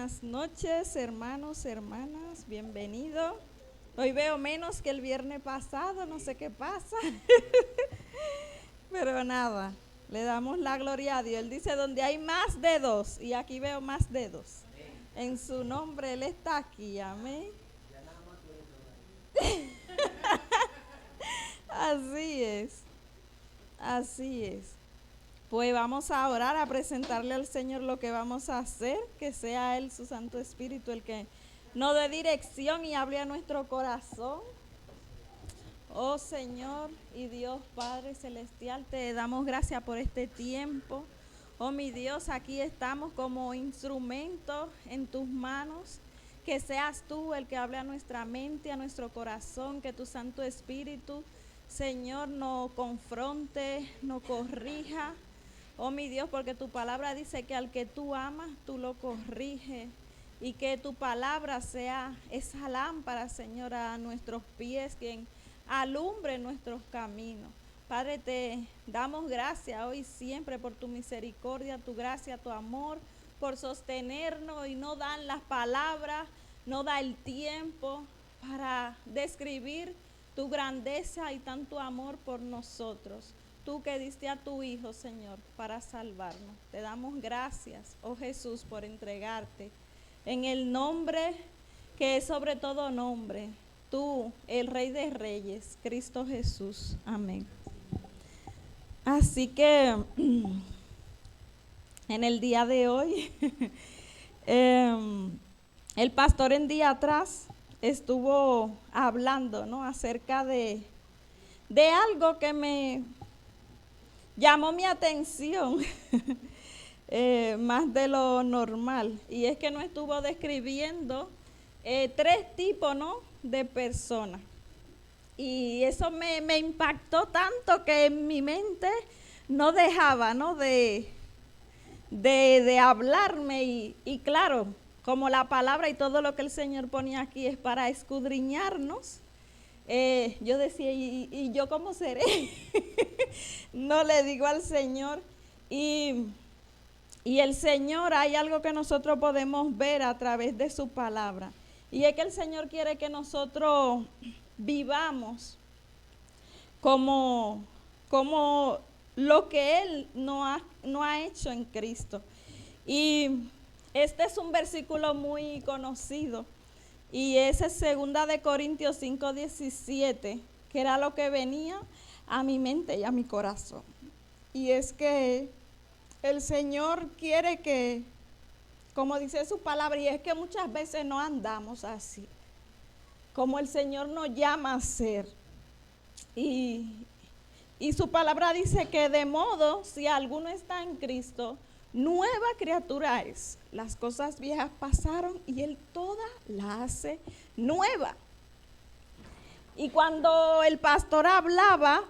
Buenas noches, hermanos, hermanas, bienvenido. Hoy veo menos que el viernes pasado, no sé qué pasa, pero nada, le damos la gloria a Dios. Él dice donde hay más de dos, y aquí veo más de dos. En su nombre Él está aquí, amén. Así es, así es. Pues vamos a orar, a presentarle al Señor lo que vamos a hacer, que sea Él, su Santo Espíritu, el que nos dé dirección y hable a nuestro corazón. Oh Señor y Dios Padre Celestial, te damos gracias por este tiempo. Oh mi Dios, aquí estamos como instrumentos en tus manos. Que seas tú el que hable a nuestra mente, a nuestro corazón, que tu Santo Espíritu, Señor, nos confronte, nos corrija. Oh mi Dios, porque tu palabra dice que al que tú amas, tú lo corriges. Y que tu palabra sea esa lámpara, Señor, a nuestros pies, quien alumbre nuestros caminos. Padre, te damos gracias hoy siempre por tu misericordia, tu gracia, tu amor, por sostenernos y no dan las palabras, no da el tiempo para describir tu grandeza y tanto amor por nosotros. Tú que diste a tu Hijo, Señor, para salvarnos. Te damos gracias, oh Jesús, por entregarte en el nombre que es sobre todo nombre. Tú, el Rey de Reyes, Cristo Jesús. Amén. Así que en el día de hoy, el pastor en día atrás estuvo hablando, ¿no?, acerca de algo que me llamó mi atención más de lo normal, y es que nos estuvo describiendo tres tipos, ¿no?, de personas. Y eso me impactó tanto que en mi mente no dejaba, ¿no?, de hablarme. Y claro, como la palabra y todo lo que el Señor ponía aquí es para escudriñarnos, yo decía, ¿y yo cómo seré? No le digo al Señor. Y el Señor, hay algo que nosotros podemos ver a través de su palabra. Y es que el Señor quiere que nosotros vivamos como lo que Él no ha hecho en Cristo. Y este es un versículo muy conocido. Y ese es 2 Corintios 5:17, que era lo que venía a mi mente y a mi corazón. Y es que el Señor quiere que, como dice su palabra, y es que muchas veces no andamos así, como el Señor nos llama a ser. Y su palabra dice que de modo, si alguno está en Cristo, nueva criatura es. Las cosas viejas pasaron y Él toda la hace nueva. Y cuando el pastor hablaba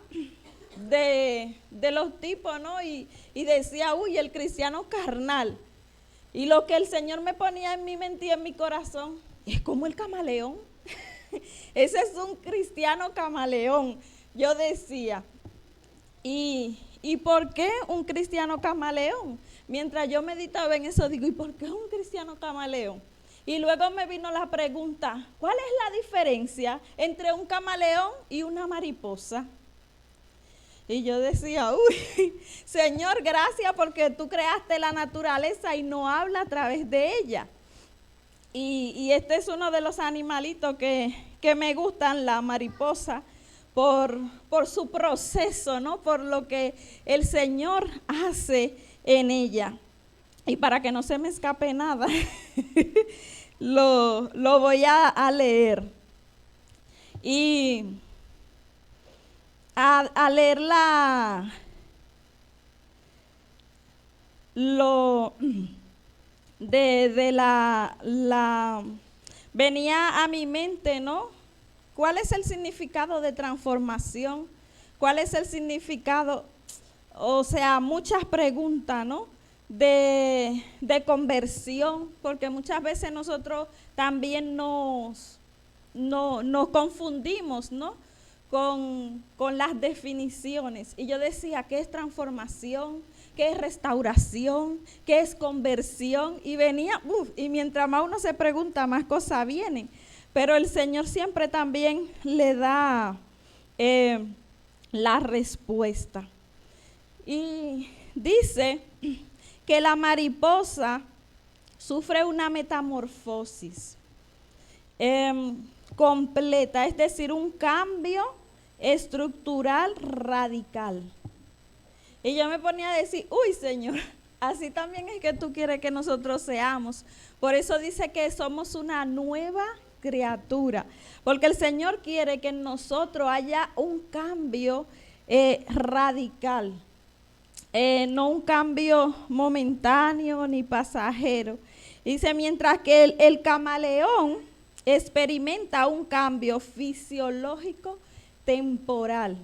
de los tipos, ¿no?, y decía, uy, el cristiano carnal. Y lo que el Señor me ponía en mi mente y en mi corazón es como el camaleón. Ese es un cristiano camaleón. Yo decía, ¿y por qué un cristiano camaleón? Mientras yo meditaba en eso, digo, ¿y por qué un cristiano camaleón? Y luego me vino la pregunta, ¿cuál es la diferencia entre un camaleón y una mariposa? Y yo decía, uy, Señor, gracias porque tú creaste la naturaleza y no habla a través de ella. Y este es uno de los animalitos que me gustan, la mariposa, por su proceso, ¿no?, por lo que el Señor hace en ella. Y para que no se me escape nada, lo voy a leer. Y a leer venía a mi mente, ¿no?, ¿cuál es el significado de transformación? ¿Cuál es el significado? O sea, muchas preguntas, ¿no?, de conversión, porque muchas veces nosotros también nos confundimos, ¿no?, con las definiciones. Y yo decía, ¿qué es transformación? qué es restauración, qué es conversión. Y venía, y mientras más uno se pregunta, más cosas vienen. Pero el Señor siempre también le da la respuesta. Y dice que la mariposa sufre una metamorfosis completa, es decir, un cambio estructural radical. Y yo me ponía a decir, uy, Señor, así también es que tú quieres que nosotros seamos. Por eso dice que somos una nueva criatura, porque el Señor quiere que en nosotros haya un cambio radical, no un cambio momentáneo ni pasajero. Dice, mientras que el camaleón experimenta un cambio fisiológico temporal.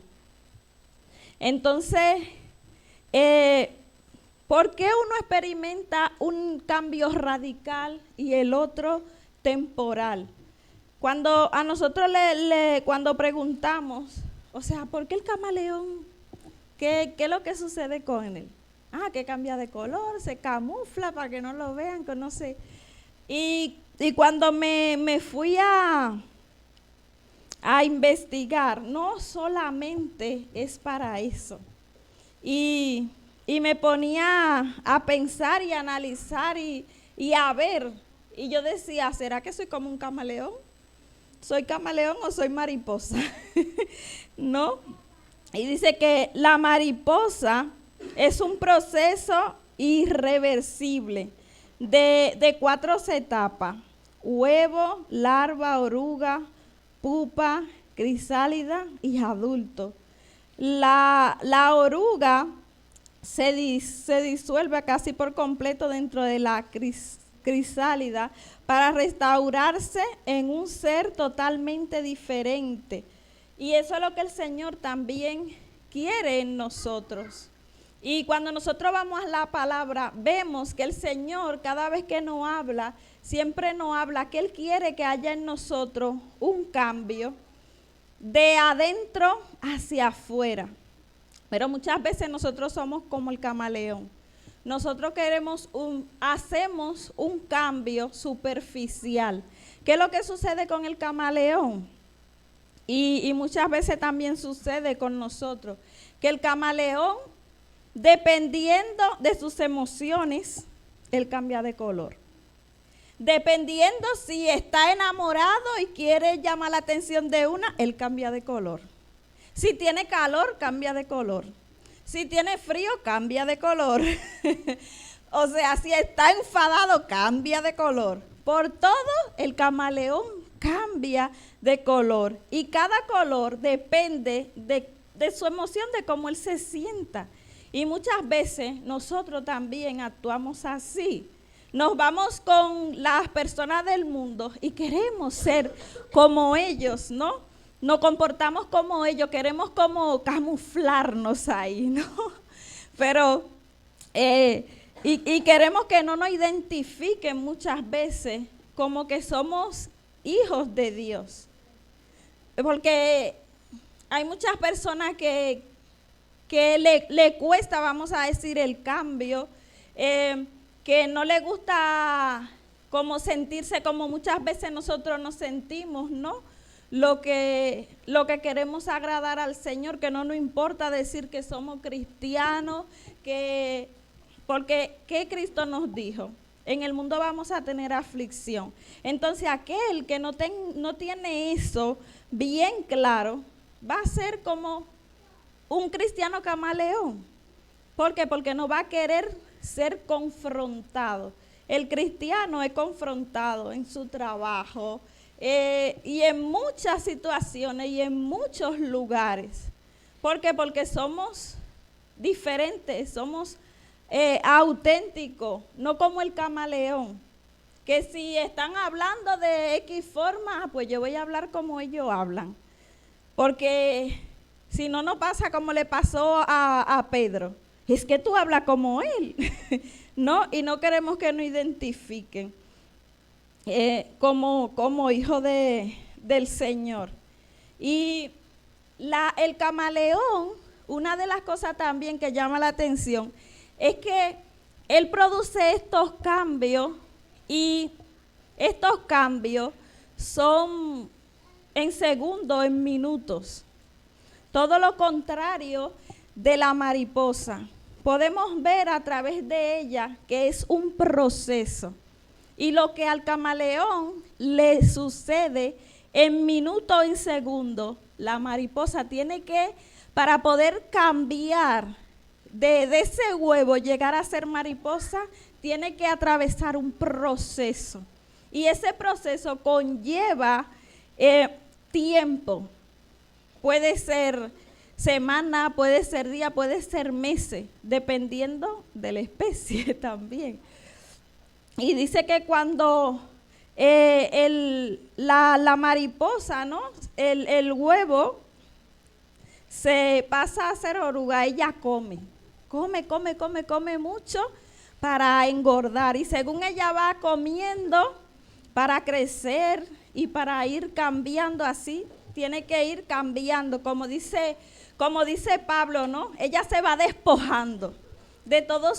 Entonces, ¿por qué uno experimenta un cambio radical y el otro temporal? Cuando a nosotros cuando preguntamos, o sea, ¿por qué el camaleón? ¿Qué es lo que sucede con él? Que cambia de color, se camufla para que no lo vean, que no sé. Y cuando me fui a investigar, no solamente es para eso. Y me ponía a pensar y a analizar y a ver. Y yo decía, ¿será que soy como un camaleón? ¿Soy camaleón o soy mariposa? ¿No? Y dice que la mariposa es un proceso irreversible de 4 etapas: huevo, larva, oruga, pupa, crisálida y adulto. La oruga se disuelve casi por completo dentro de la crisálida para restaurarse en un ser totalmente diferente. Y eso es lo que el Señor también quiere en nosotros. Y cuando nosotros vamos a la palabra, vemos que el Señor cada vez que nos habla, siempre nos habla que Él quiere que haya en nosotros un cambio de adentro hacia afuera. Pero muchas veces nosotros somos como el camaleón. Nosotros hacemos un cambio superficial. ¿Qué es lo que sucede con el camaleón? Y muchas veces también sucede con nosotros, que el camaleón, dependiendo de sus emociones, él cambia de color. Dependiendo si está enamorado y quiere llamar la atención de una, él cambia de color. Si tiene calor, cambia de color. Si tiene frío, cambia de color. O sea, si está enfadado, cambia de color. Por todo, el camaleón cambia de color. Y cada color depende de su emoción, de cómo él se sienta. Y muchas veces nosotros también actuamos así. Nos vamos con las personas del mundo y queremos ser como ellos, ¿no? Nos comportamos como ellos, queremos como camuflarnos ahí, ¿no? Pero, y queremos que no nos identifiquen muchas veces como que somos hijos de Dios. Porque hay muchas personas que le cuesta, vamos a decir, el cambio, que no le gusta como sentirse como muchas veces nosotros nos sentimos, ¿no? Lo que queremos agradar al Señor, que no nos importa decir que somos cristianos, porque ¿qué Cristo nos dijo? En el mundo vamos a tener aflicción. Entonces aquel que no tiene eso bien claro, va a ser como un cristiano camaleón. ¿Por qué? Porque no va a querer ser confrontado. El cristiano es confrontado en su trabajo, y en muchas situaciones y en muchos lugares. ¿Por qué? Porque somos diferentes, somos auténticos, no como el camaleón, que si están hablando de X forma, pues yo voy a hablar como ellos hablan. Porque si no nos pasa como le pasó a Pedro, es que tú hablas como él, ¿no? Y no queremos que nos identifiquen como hijo del Señor. Y el camaleón, una de las cosas también que llama la atención es que Él produce estos cambios y estos cambios son en segundos, en minutos. Todo lo contrario de la mariposa. Podemos ver a través de ella que es un proceso. Y lo que al camaleón le sucede en minutos, en segundos, la mariposa tiene que, para poder cambiar de ese huevo, llegar a ser mariposa, tiene que atravesar un proceso. Y ese proceso conlleva tiempo. Puede ser semana, puede ser día, puede ser meses, dependiendo de la especie también. Y dice que cuando la mariposa, ¿no? El huevo se pasa a ser oruga, ella come mucho para engordar. Y según ella va comiendo para crecer y para ir cambiando así, tiene que ir cambiando, como dice Pablo, ¿no? Ella se va despojando de todo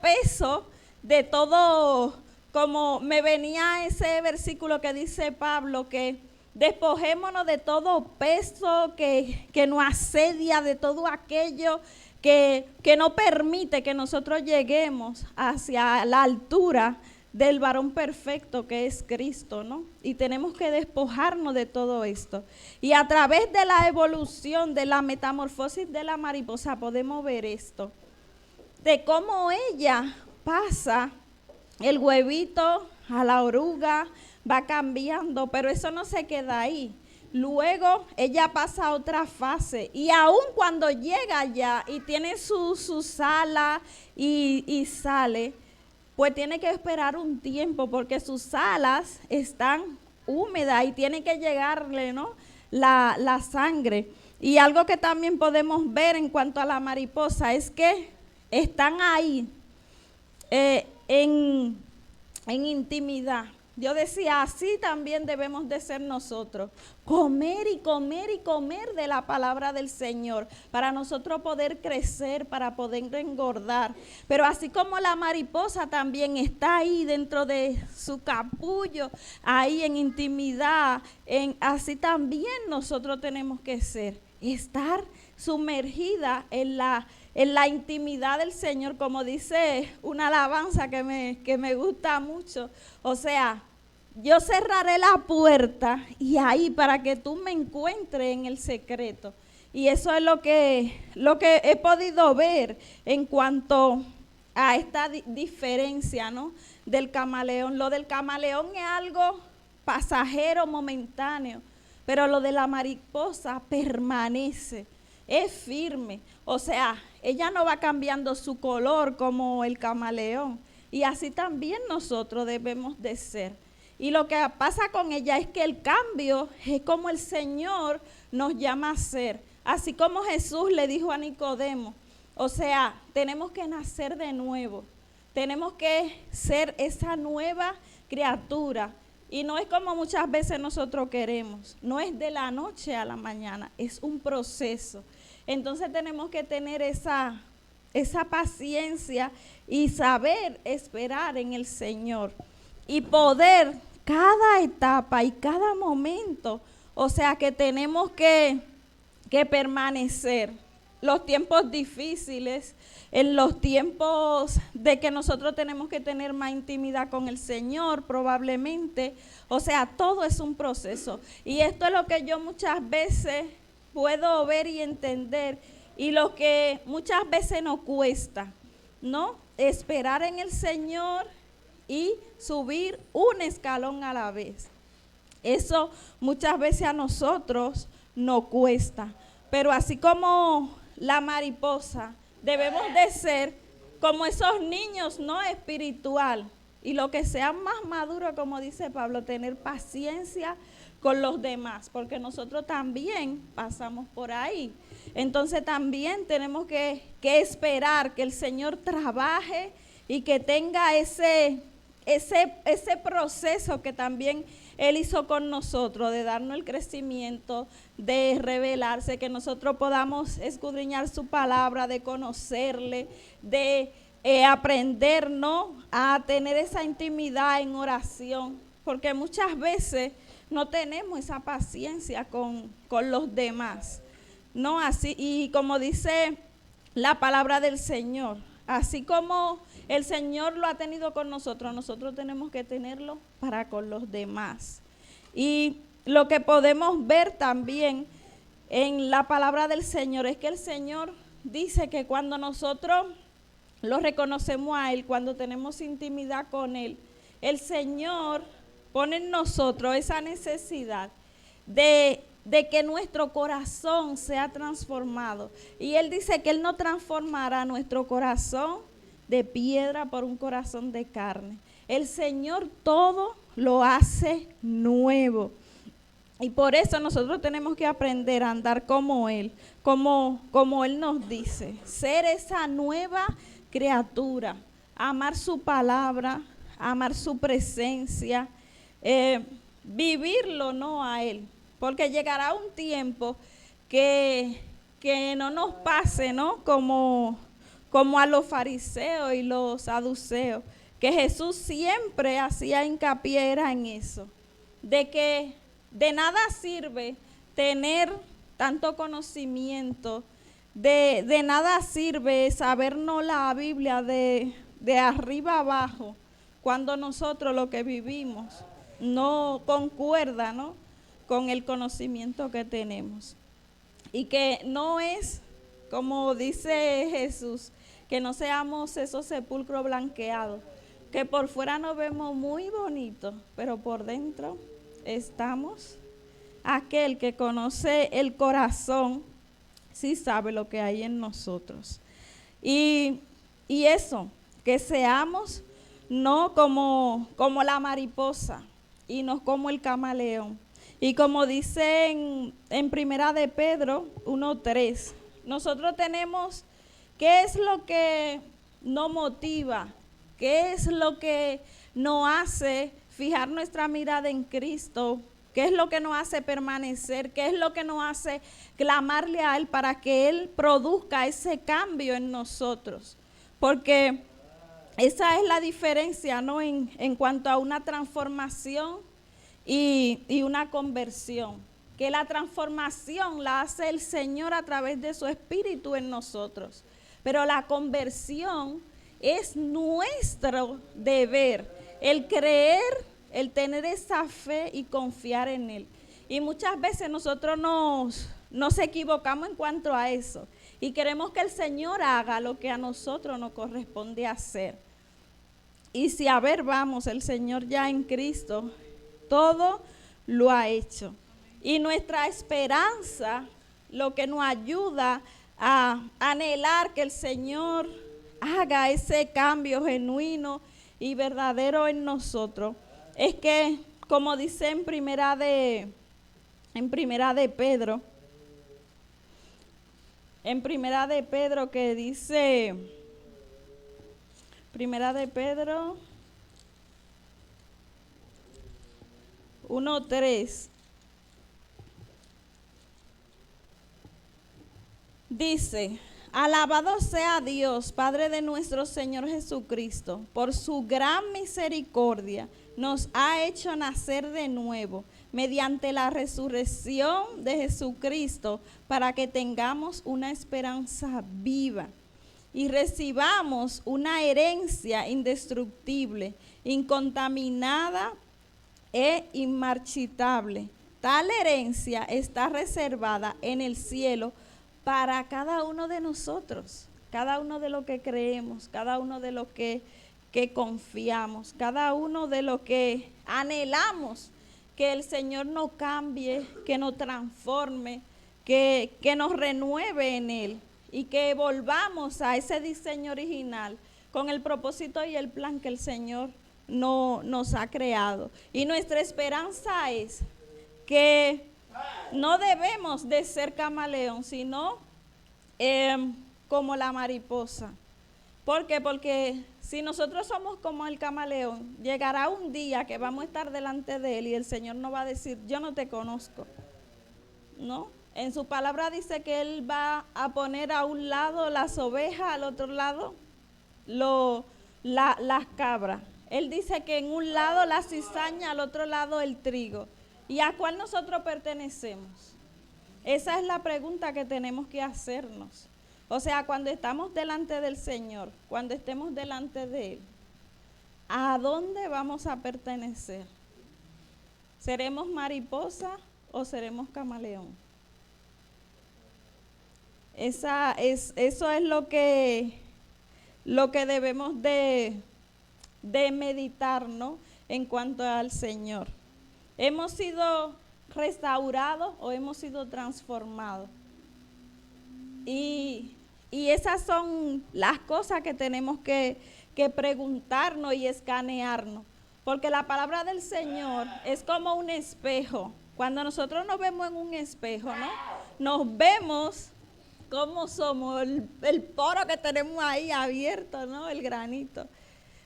peso, de todo, como me venía ese versículo que dice Pablo, que despojémonos de todo peso que nos asedia, de todo aquello que no permite que nosotros lleguemos hacia la altura del varón perfecto que es Cristo, ¿no? Y tenemos que despojarnos de todo esto. Y a través de la evolución, de la metamorfosis de la mariposa, podemos ver esto, de cómo ella pasa el huevito a la oruga, va cambiando, pero eso no se queda ahí. Luego ella pasa a otra fase y aun cuando llega allá y tiene sus alas y sale, pues tiene que esperar un tiempo porque sus alas están húmedas y tiene que llegarle, ¿no? la sangre. Y algo que también podemos ver en cuanto a la mariposa es que están ahí en intimidad. Yo decía, así también debemos de ser nosotros, comer y comer y comer de la palabra del Señor, para nosotros poder crecer, para poder engordar. Pero así como la mariposa también está ahí dentro de su capullo, ahí en intimidad, así también nosotros tenemos que ser, estar sumergida en la intimidad del Señor, como dice una alabanza que me gusta mucho. O sea, yo cerraré la puerta y ahí para que tú me encuentres en el secreto. Y eso es lo que he podido ver en cuanto a esta diferencia, ¿no? Del camaleón. Lo del camaleón es algo pasajero, momentáneo, pero lo de la mariposa permanece, es firme. O sea, ella no va cambiando su color como el camaleón. Y así también nosotros debemos de ser. Y lo que pasa con ella es que el cambio es como el Señor nos llama a ser. Así como Jesús le dijo a Nicodemo. O sea, tenemos que nacer de nuevo. Tenemos que ser esa nueva criatura. Y no es como muchas veces nosotros queremos. No es de la noche a la mañana. Es un proceso. Entonces tenemos que tener esa paciencia y saber esperar en el Señor. Y poder cada etapa y cada momento, o sea que tenemos que permanecer. Los tiempos difíciles, en los tiempos de que nosotros tenemos que tener más intimidad con el Señor probablemente, o sea, todo es un proceso. Y esto es lo que yo muchas veces puedo ver y entender y lo que muchas veces nos cuesta, ¿no? Esperar en el Señor y subir un escalón a la vez. Eso muchas veces a nosotros nos cuesta. Pero así como la mariposa, debemos de ser como esos niños, ¿no? Espiritual. Y lo que sean más maduros, como dice Pablo, tener paciencia con los demás, porque nosotros también pasamos por ahí. Entonces también tenemos que esperar que el Señor trabaje y que tenga ese proceso que también Él hizo con nosotros, de darnos el crecimiento, de revelarse, que nosotros podamos escudriñar su palabra, de conocerle, de aprender, ¿no?, a tener esa intimidad en oración, porque muchas veces no tenemos esa paciencia con los demás, ¿no? Así, y como dice la palabra del Señor, así como el Señor lo ha tenido con nosotros, nosotros tenemos que tenerlo para con los demás. Y lo que podemos ver también en la palabra del Señor es que el Señor dice que cuando nosotros lo reconocemos a Él, cuando tenemos intimidad con Él, el Señor pone en nosotros esa necesidad de que nuestro corazón sea transformado. Y Él dice que Él no transformará nuestro corazón de piedra por un corazón de carne. El Señor todo lo hace nuevo. Y por eso nosotros tenemos que aprender a andar como Él, como Él nos dice, ser esa nueva criatura, amar su palabra, amar su presencia, vivirlo, ¿no?, a Él. Porque llegará un tiempo que no nos pase, ¿no?, como a los fariseos y los saduceos, que Jesús siempre hacía hincapié era en eso, de que de nada sirve tener tanto conocimiento, de nada sirve sabernos la Biblia de arriba abajo, cuando nosotros lo que vivimos no concuerda, ¿no?, con el conocimiento que tenemos. Y que no es, como dice Jesús, que no seamos esos sepulcros blanqueados, que por fuera nos vemos muy bonitos, pero por dentro estamos. Aquel que conoce el corazón, sí sabe lo que hay en nosotros. Y eso, que seamos no como la mariposa y no como el camaleón. Y como dice en Primera de Pedro 1:3, nosotros tenemos, ¿qué es lo que nos motiva? ¿Qué es lo que nos hace fijar nuestra mirada en Cristo? ¿Qué es lo que nos hace permanecer? ¿Qué es lo que nos hace clamarle a Él para que Él produzca ese cambio en nosotros? Porque esa es la diferencia, ¿no?, en cuanto a una transformación y una conversión, que la transformación la hace el Señor a través de su Espíritu en nosotros, pero la conversión es nuestro deber, el creer, el tener esa fe y confiar en Él. Y muchas veces nosotros nos equivocamos en cuanto a eso y queremos que el Señor haga lo que a nosotros nos corresponde hacer. Y si a ver vamos, el Señor ya en Cristo todo lo ha hecho. Y nuestra esperanza, lo que nos ayuda a anhelar que el Señor haga ese cambio genuino y verdadero en nosotros, es que, como dice en primera de Pedro, que dice, Primera de Pedro 1:3, dice: alabado sea Dios, Padre de nuestro Señor Jesucristo, por su gran misericordia nos ha hecho nacer de nuevo mediante la resurrección de Jesucristo, para que tengamos una esperanza viva y recibamos una herencia indestructible, incontaminada e inmarchitable. Tal herencia está reservada en el cielo para cada uno de nosotros, cada uno de lo que creemos, cada uno de lo que confiamos, cada uno de lo que anhelamos, que el Señor nos cambie, que nos transforme, que nos renueve en Él y que volvamos a ese diseño original con el propósito y el plan que el Señor nos ha creado. Y nuestra esperanza es que no debemos de ser camaleón, sino como la mariposa. ¿Por qué? Porque si nosotros somos como el camaleón, llegará un día que vamos a estar delante de Él y el Señor nos va a decir, yo no te conozco, ¿no? En su palabra dice que Él va a poner a un lado las ovejas, al otro lado las cabras. Él dice que en un lado la cizaña, al otro lado el trigo. ¿Y a cuál nosotros pertenecemos? Esa es la pregunta que tenemos que hacernos. O sea, cuando estamos delante del Señor, cuando estemos delante de Él, ¿a dónde vamos a pertenecer? ¿Seremos mariposa o seremos camaleón? Eso es lo que debemos de meditar, ¿no? En cuanto al Señor. ¿Hemos sido restaurados o hemos sido transformados? Y esas son las cosas que tenemos que preguntarnos y escanearnos. Porque la palabra del Señor es como un espejo. Cuando nosotros nos vemos en un espejo, ¿no? Nos vemos cómo somos, el poro que tenemos ahí abierto, ¿no? El granito.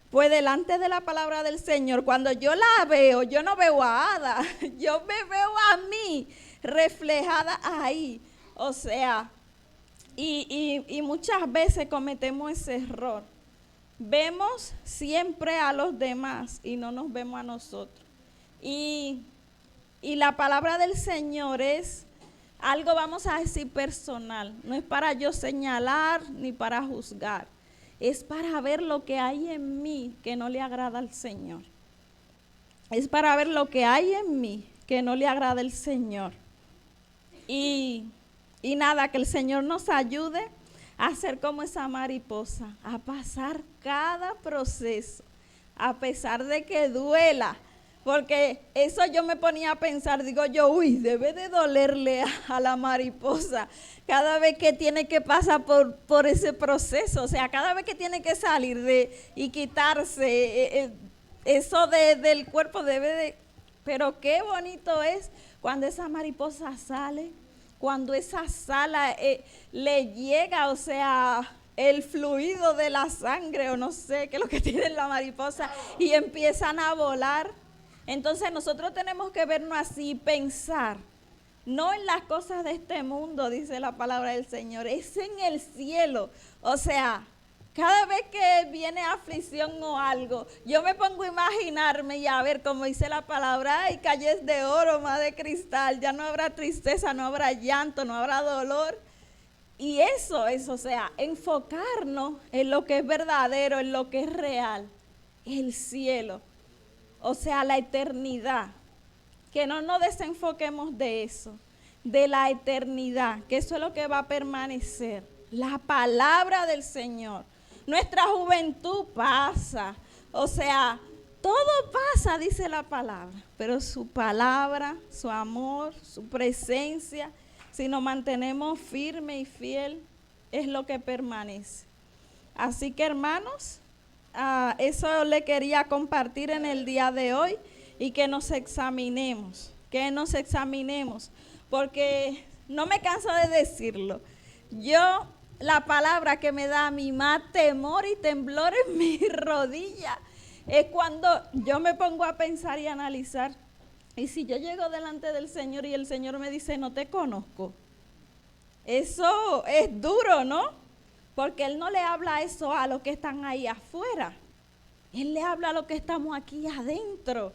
Pues delante de la palabra del Señor, cuando yo la veo, yo no veo a Ada, yo me veo a mí reflejada ahí. O sea, y muchas veces cometemos ese error. Vemos siempre a los demás y no nos vemos a nosotros. Y la palabra del Señor es algo, vamos a decir, personal. No es para yo señalar ni para juzgar. Es para ver lo que hay en mí que no le agrada al Señor. Es para ver lo que hay en mí que no le agrada al Señor. Y nada, que el Señor nos ayude a ser como esa mariposa, a pasar cada proceso, a pesar de que duela. Porque eso yo me ponía a pensar, digo yo, uy, debe de dolerle a la mariposa cada vez que tiene que pasar por ese proceso. O sea, cada vez que tiene que salir y quitarse eso del cuerpo debe de... Pero qué bonito es cuando esa mariposa sale, cuando esa sala le llega, o sea, el fluido de la sangre o no sé qué es lo que tiene la mariposa y empiezan a volar. Entonces nosotros tenemos que vernos así, pensar, no en las cosas de este mundo, dice la palabra del Señor, es en el cielo. O sea, cada vez que viene aflicción o algo, yo me pongo a imaginarme y a ver, como dice la palabra, ay, calles de oro, más de cristal, ya no habrá tristeza, no habrá llanto, no habrá dolor. Y eso, o sea, enfocarnos en lo que es verdadero, en lo que es real, el cielo. O sea, la eternidad, que no nos desenfoquemos de eso, de la eternidad, que eso es lo que va a permanecer, la palabra del Señor. Nuestra juventud pasa, o sea, todo pasa, dice la palabra, pero su palabra, su amor, su presencia, si nos mantenemos firme y fiel, es lo que permanece. Así que, hermanos, eso le quería compartir en el día de hoy y que nos examinemos, porque no me canso de decirlo. Yo, la palabra que me da a mí más temor y temblor en mi rodilla es cuando yo me pongo a pensar y analizar. Y si yo llego delante del Señor y el Señor me dice, no te conozco, eso es duro, ¿no? Porque Él no le habla eso a los que están ahí afuera. Él le habla a los que estamos aquí adentro.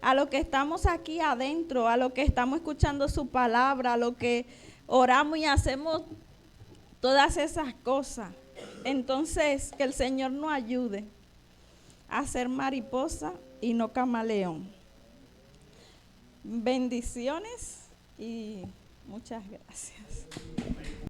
A los que estamos aquí adentro, a los que estamos escuchando su palabra, a los que oramos y hacemos todas esas cosas. Entonces, que el Señor nos ayude a ser mariposa y no camaleón. Bendiciones y muchas gracias.